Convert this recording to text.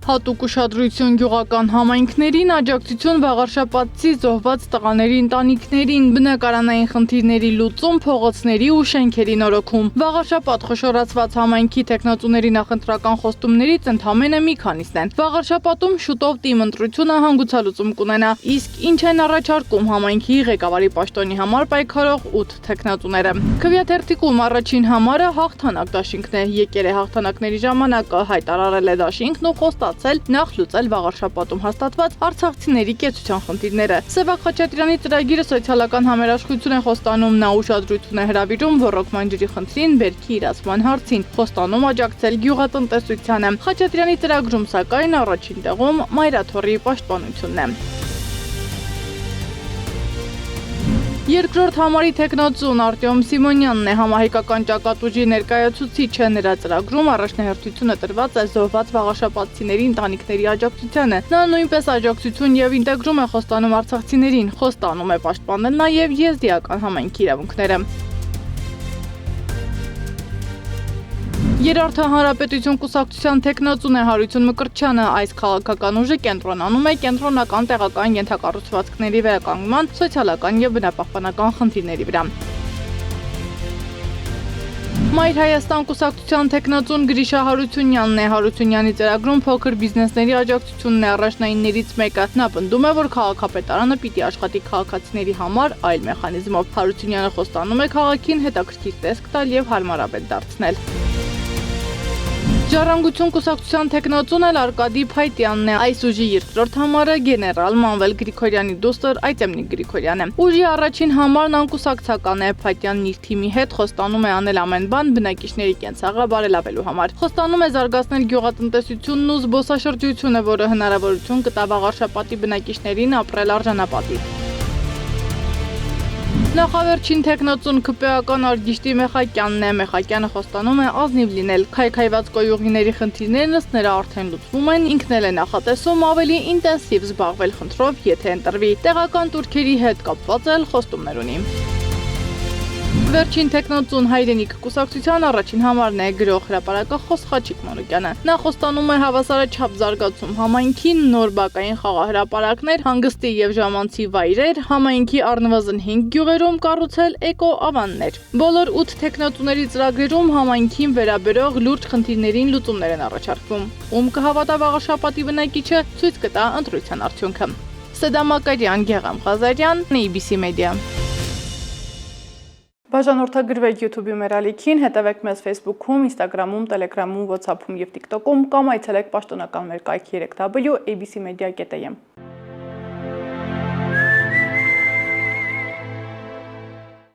Հատուկ ուշադրություն գյուղական համայնքներին, աջակցություն վաղարշապատցի զոհված տղաների ընտանիքներին, բնակարանային խնդիրների լուծում, փողոցների ու շենքերի նորոգում։ Վաղարշապատ խոշորացված համայնքի տեխնատուների նախընտրական խոստումներից ընդամենը մի քանիսն են։ Վաղարշապատում շուտով թիմ ընտրությունը հանգուցալուծում կունենա, իսկ ինչ են առաջարկում համայնքի ղեկավարի պաշտոնի համար պայքարող 8 տեխնատուները։ Քվեաթերթիկում առաջին համարը հաղթանակ դաշինքն է։ Եկել է հաղթանակների ժամանակը, հայտարարել է դաշինքն ու խոստացել նախ լուծել Վաղարշապատում հաստատված արցախցիների կեցության խնդիրները։ Սևակ Խաչատրյանի ծրագիրը սոցիալական համերաշխություն է խոստանում, նա ուշադրություն է հրավիրում ռոռոկման ջրի խնդրին, բերքի իրացման հարցին, խոստանում աջակցել գյուղատնտեսությանը։ Խաչատրյանի ծրագրում սակայն առաջին տեղում մայրաթոռի պաշտպանությունն է։ Երկրորդ համարի տեխնատուն Արտյոմ Սիմոնյանն է, համահայկական ճակատուժի ներկայացուցիչը, նրա ծրագրում առաջնահերթությունը տրված է զոհված վաղարշապատցիների ընտանիքների աջակցությանը։ Նա նույնպես աջակցություն եւ ինտեգրում է խոստանում արցախցիներին, խոստանում է պաշտպանել նաեւ եզդիական համայնքի իրավունքները։ Երրորդը Հանրապետություն կուսակցության տեխնատուն է Հարություն Մկրտչյանը, այս քաղաքական ուժը կենտրոնանում է կենտրոնական տեղական ենթակառուցվածքների վերականգնման, սոցիալական եւ բնապահպանական խնդիրների վրա։ Մայր Հայաստան կուսակցության տեխնատուն Գրիշա Հարությունյանն է, Հարությունյանի ծրագրում փոքր բիզնեսների աջակցությունն է առաջնայիններից մեկը։ Նա պնդում է, որ քաղաքապետարանը պիտի աշխատի քաղաքացիների համար այլ մեխանիզմով։ Հարությունյանը խոստանում է քաղաքին հետաքրքիր տեսք տալ եւ հարմարավետ դարձնել։ Ժառանգություն կուսակցության տեխնատուն էլ Արկադի Փայտյանն է, այս ուժի երկրորդ համարը գեներալ Մանվել Գրիգորյանի դուստր Այծեմնիկ Գրիգորյանն է։ Ուժի առաջին համարն անկուսակցական է, Փայտյանն իր թիմի հետ խոստանում է անել ամեն բան բնակիչների կենցաղը բարելավելու համար։ Խոստանում է զարգացնել գյուղատնտեսությունն ու զբոսաշրջությունը, որը հնարավորություն կտա Վաղարշապատի բնակիչներին ապրել արժանապատիվ։ Նախավերջին տեխնատուն ԿՊԱ-ական Արգիշտի Մեխակյանն է, Մեխակյանը խոստանում է ազնիվ լինել, քայքայված կոյուղիների խնդիրներն ըստ նրա արդեն լուծվում են, ինքն էլ է նախատեսում ավելի ինտենսիվ զբաղվել խնդրով, եթե ընտրվի, տեղական տուրքերի հետ կապված էլ խոստումներ ունի։ Վերջին տեխնատուն Հայրենիք կուսակցության առաջին համարն է գրող հրապարակախոս Խաչիկ Մանուկյանը։ Նա խոստանում է հավասարաչափ զարգացում համայնքին, նոր բակային խաղահրապարակներ, հանգստի եւ ժամանցի վայրեր, համայնքի առնվազն 5 գյուղերում կառուցել էկո-ավաններ։ Բոլոր 8 տեխնատուների ծրագրերում համայնքին վերաբերող լուրջ խնդիրներին լուծումներ են առաջարկվում։ Ում կհավատա Վաղարշապատի բնակիչը, ցույց կտա ընտրության արդյունքը։ Սեդա Մակարյան, Գեղամ Ղազարյան, ABC Media։ Բաժանորդագրվեք YouTube-ի մեր ալիքին, հետևեք մեզ Facebook-ում, Instagram-ում, Telegram-ում, WhatsApp-ում եւ TikTok-ում կամ այցելեք պաշտոնական մեր կայքի 3w abcmedia.am։